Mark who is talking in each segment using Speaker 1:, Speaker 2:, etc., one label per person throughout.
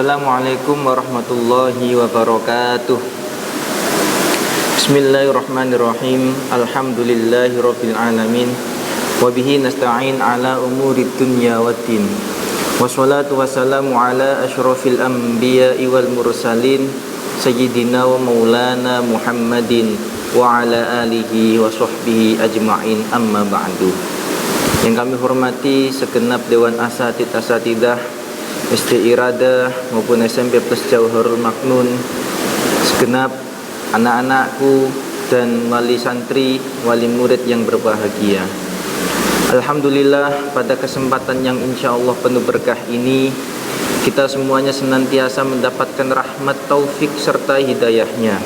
Speaker 1: Assalamualaikum warahmatullahi wabarakatuh. Bismillahirrahmanirrahim. Alhamdulillahirabbil alamin. Wa bihi nasta'in ala umurid dunya waddin. Wassalatu wassalamu ala asyrafil anbiya'i wal mursalin sayyidina wa maulana Muhammadin wa ala alihi wa sahbihi ajma'in, amma ba'du. Yang kami hormati segenap Dewan Asatidah Isti'iradah maupun SMP Plus Jauharul Maknun, segenap anak-anakku dan wali santri, wali murid yang berbahagia. Alhamdulillah, pada kesempatan yang insya Allah penuh berkah ini, kita semuanya senantiasa mendapatkan rahmat, taufik serta hidayahnya,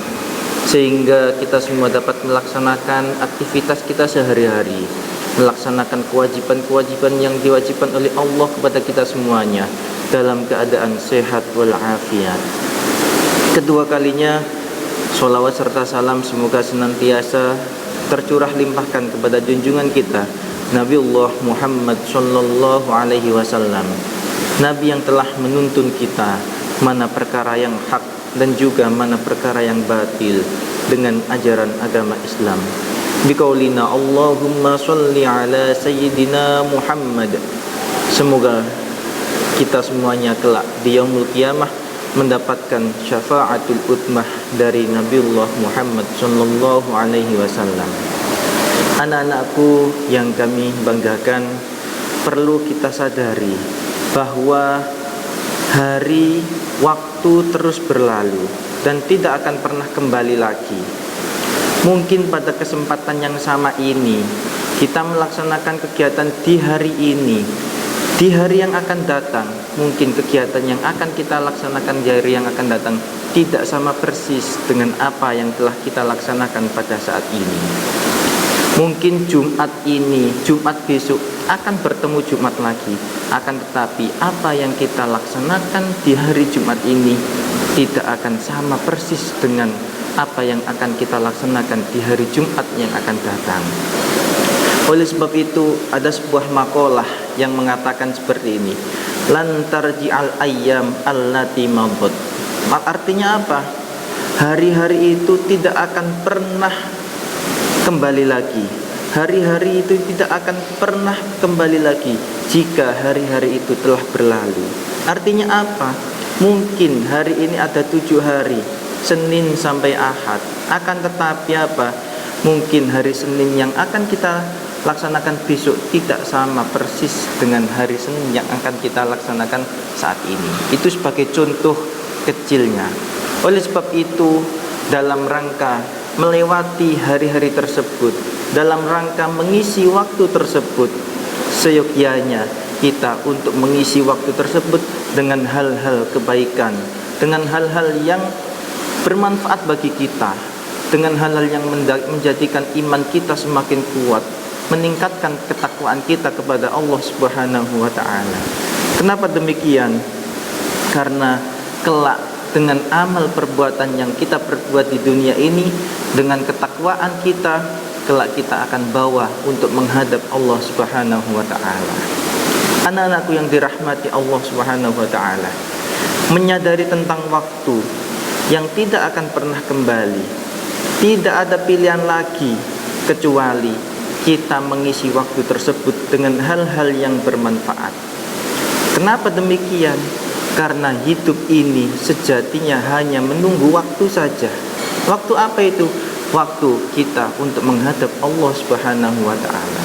Speaker 1: sehingga kita semua dapat melaksanakan aktivitas kita sehari-hari, melaksanakan kewajiban-kewajiban yang diwajibkan oleh Allah kepada kita semuanya dalam keadaan sehat walafiat. Kedua kalinya, sholawat serta salam semoga senantiasa tercurah limpahkan kepada junjungan kita Nabiullah Muhammad sallallahu alaihi wasallam, Nabi yang telah menuntun kita mana perkara yang hak dan juga mana perkara yang batil dengan ajaran agama Islam. Biqaulina Allahumma sholli ala sayyidina Muhammad. Semoga kita semuanya kelak di yaumul qiyamah mendapatkan syafaatul utmah dari Nabiullah Muhammad sallallahu alaihi wasallam. Anak-anakku yang kami banggakan, perlu kita sadari bahwa hari waktu terus berlalu dan tidak akan pernah kembali lagi. Mungkin pada kesempatan yang sama ini kita melaksanakan kegiatan di hari ini, di hari yang akan datang, mungkin kegiatan yang akan kita laksanakan di hari yang akan datang tidak sama persis dengan apa yang telah kita laksanakan pada saat ini. Mungkin Jumat ini, Jumat besok akan bertemu Jumat lagi, akan tetapi apa yang kita laksanakan di hari Jumat ini tidak akan sama persis dengan apa yang akan kita laksanakan di hari Jumat yang akan datang. Oleh sebab itu, ada sebuah makalah yang mengatakan seperti ini: lan tarji'al ayyam allati madat. Artinya apa? Hari-hari itu tidak akan pernah kembali lagi. Hari-hari itu tidak akan pernah kembali lagi jika hari-hari itu telah berlalu. Artinya apa? Mungkin hari ini ada 7 hari, Senin sampai Ahad. Akan tetapi apa? Mungkin hari Senin yang akan kita laksanakan besok tidak sama persis dengan hari Senin yang akan kita laksanakan saat ini. Itu sebagai contoh kecilnya. Oleh sebab itu, dalam rangka melewati hari-hari tersebut, dalam rangka mengisi waktu tersebut, seyogyanya kita untuk mengisi waktu tersebut dengan hal-hal kebaikan, dengan hal-hal yang bermanfaat bagi kita, dengan hal-hal yang menjadikan iman kita semakin kuat, meningkatkan ketakwaan kita kepada Allah Subhanahu wa ta'ala. Kenapa demikian? Karena kelak dengan amal perbuatan yang kita perbuat di dunia ini, dengan ketakwaan kita, kelak kita akan bawa untuk menghadap Allah Subhanahu wa ta'ala. Anak-anakku yang dirahmati Allah Subhanahu wa ta'ala, menyadari tentang waktu yang tidak akan pernah kembali, tidak ada pilihan lagi kecuali kita mengisi waktu tersebut dengan hal-hal yang bermanfaat. Kenapa demikian? Karena hidup ini sejatinya hanya menunggu waktu saja. Waktu apa itu? Waktu kita untuk menghadap Allah Subhanahu wa ta'ala.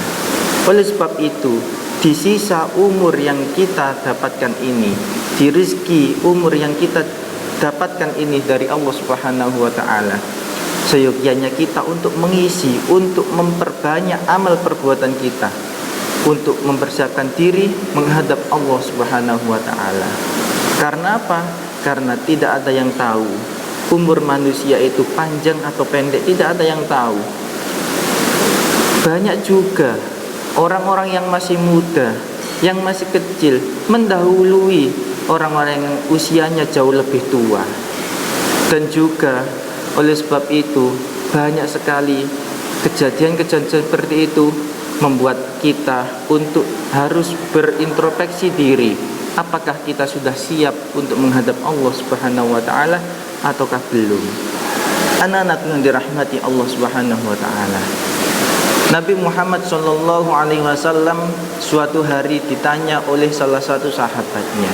Speaker 1: Oleh sebab itu, di sisa umur yang kita dapatkan ini, di rezeki umur yang kita dapatkan ini dari Allah Subhanahu wa ta'ala, seyogyanya kita untuk mengisi, untuk memperbanyak amal perbuatan kita, untuk mempersiapkan diri menghadap Allah Subhanahu wa ta'ala. Karena apa? Karena tidak ada yang tahu umur manusia itu panjang atau pendek, tidak ada yang tahu. Banyak juga orang-orang yang masih muda, yang masih kecil, mendahului orang-orang yang usianya jauh lebih tua. Dan juga oleh sebab itu, banyak sekali kejadian-kejadian seperti itu membuat kita untuk harus berintrospeksi diri, apakah kita sudah siap untuk menghadap Allah Subhanahu wa taala ataukah belum? Anak-anak yang dirahmati Allah Subhanahu wa taala. Nabi Muhammad sallallahu alaihi wasallam suatu hari ditanya oleh salah satu sahabatnya,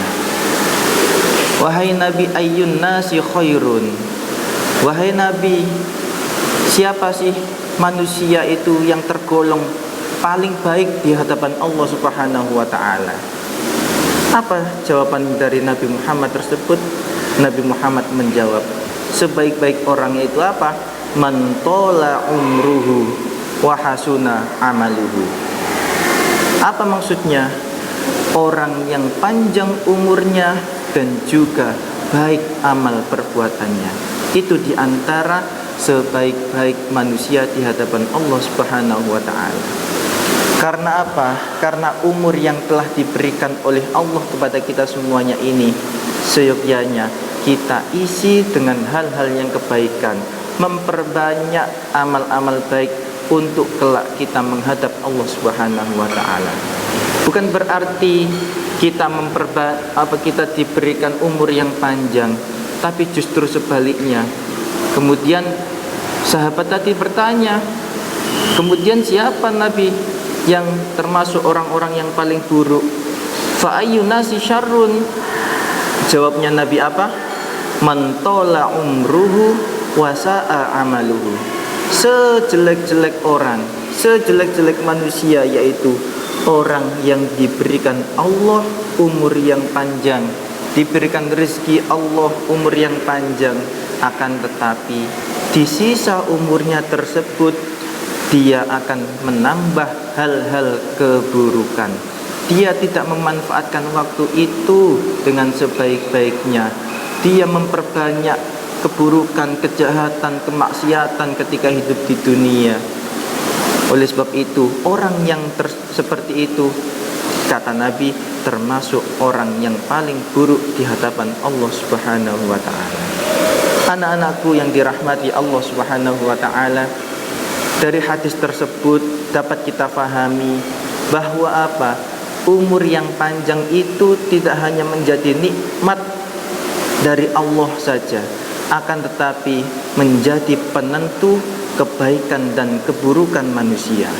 Speaker 1: "Wahai Nabi, ayyun nasi khairun?" Wahai Nabi, siapa sih manusia itu yang tergolong paling baik di hadapan Allah Subhanahu wa taala? Apa jawaban dari Nabi Muhammad tersebut? Nabi Muhammad menjawab, sebaik-baik orang itu apa? Man tola umruhu wa hasuna amaluhu. Apa maksudnya? Orang yang panjang umurnya dan juga baik amal perbuatannya. Itu diantara sebaik-baik manusia di hadapan Allah Subhanahu wa ta'ala. Karena apa? Karena umur yang telah diberikan oleh Allah kepada kita semuanya ini, seyogyanya kita isi dengan hal-hal yang kebaikan, memperbanyak amal-amal baik untuk kelak kita menghadap Allah Subhanahu wa ta'ala. Bukan berarti kita kita diberikan umur yang panjang, tapi justru sebaliknya. Kemudian sahabat tadi bertanya, kemudian siapa Nabi yang termasuk orang-orang yang paling buruk? Fa ayyun nasi syarrun? Jawabnya Nabi apa? Man tola umruhu wa sa'a amaluhu. Sejelek-jelek orang, sejelek-jelek manusia, yaitu orang yang diberikan Allah umur yang panjang, diberikan rezeki Allah umur yang panjang, akan tetapi di sisa umurnya tersebut dia akan menambah hal-hal keburukan. Dia tidak memanfaatkan waktu itu dengan sebaik-baiknya. Dia memperbanyak keburukan, kejahatan, kemaksiatan ketika hidup di dunia. Oleh sebab itu, orang yang seperti itu, kata Nabi, termasuk orang yang paling buruk di hadapan Allah Subhanahu wa ta'ala. Anak-anakku yang dirahmati Allah Subhanahu wa ta'ala, dari hadis tersebut dapat kita fahami bahwa apa? Umur yang panjang itu tidak hanya menjadi nikmat dari Allah saja, akan tetapi menjadi penentu kebaikan dan keburukan manusia.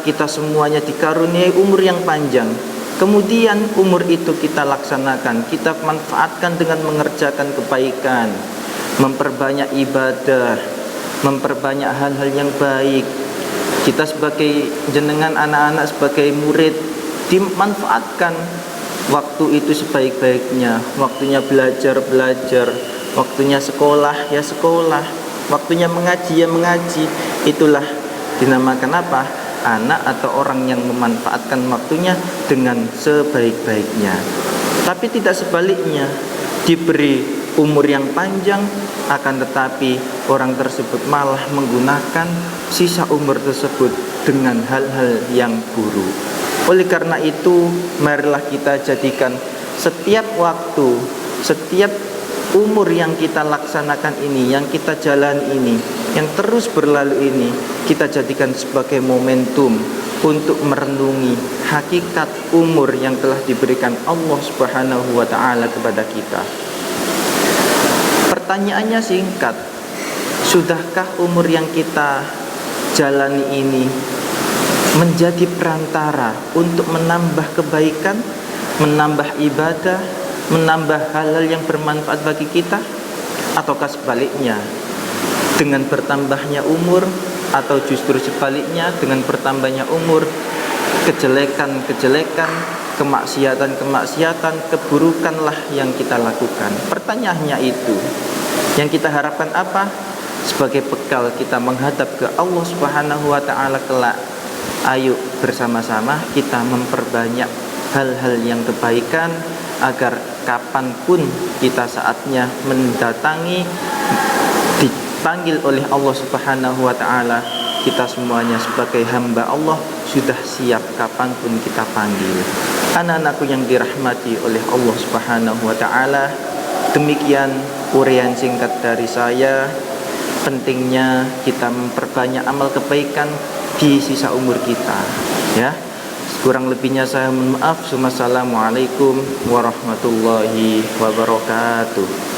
Speaker 1: Kita semuanya dikaruniai umur yang panjang. Kemudian umur itu kita laksanakan, kita manfaatkan dengan mengerjakan kebaikan, memperbanyak ibadah, memperbanyak hal-hal yang baik. Kita sebagai jenengan anak-anak, sebagai murid, dimanfaatkan waktu itu sebaik-baiknya. Waktunya belajar, waktunya sekolah, ya sekolah, waktunya mengaji, ya mengaji. Itulah dinamakan apa? Anak atau orang yang memanfaatkan waktunya dengan sebaik-baiknya. Tapi tidak sebaliknya, diberi umur yang panjang, akan tetapi orang tersebut malah menggunakan sisa umur tersebut dengan hal-hal yang buruk. Oleh karena itu, marilah kita jadikan setiap waktu, setiap umur yang kita laksanakan ini, yang kita jalani ini, yang terus berlalu ini, kita jadikan sebagai momentum untuk merenungi hakikat umur yang telah diberikan Allah Subhanahu wa ta'ala kepada kita. Pertanyaannya singkat, sudahkah umur yang kita jalani ini menjadi perantara untuk menambah kebaikan, menambah ibadah, menambah hal-hal yang bermanfaat bagi kita? Ataukah sebaliknya, dengan bertambahnya umur, atau justru sebaliknya, dengan bertambahnya umur, kejelekan-kejelekan, kemaksiatan-kemaksiatan, keburukanlah yang kita lakukan? Pertanyaannya itu, yang kita harapkan apa? Sebagai bekal kita menghadap ke Allah Subhanahu wa ta'ala kelak, ayo bersama-sama kita memperbanyak hal-hal yang kebaikan, agar kapanpun kita saatnya mendatangi, dipanggil oleh Allah Subhanahu wa ta'ala, kita semuanya sebagai hamba Allah sudah siap kapanpun kita panggil. Anak-anakku yang dirahmati oleh Allah Subhanahu wa ta'ala, demikian uraian singkat dari saya. Pentingnya kita memperbanyak amal kebaikan di sisa umur kita, ya. Kurang lebihnya saya mohon maaf. Wassalamualaikum warahmatullahi wabarakatuh.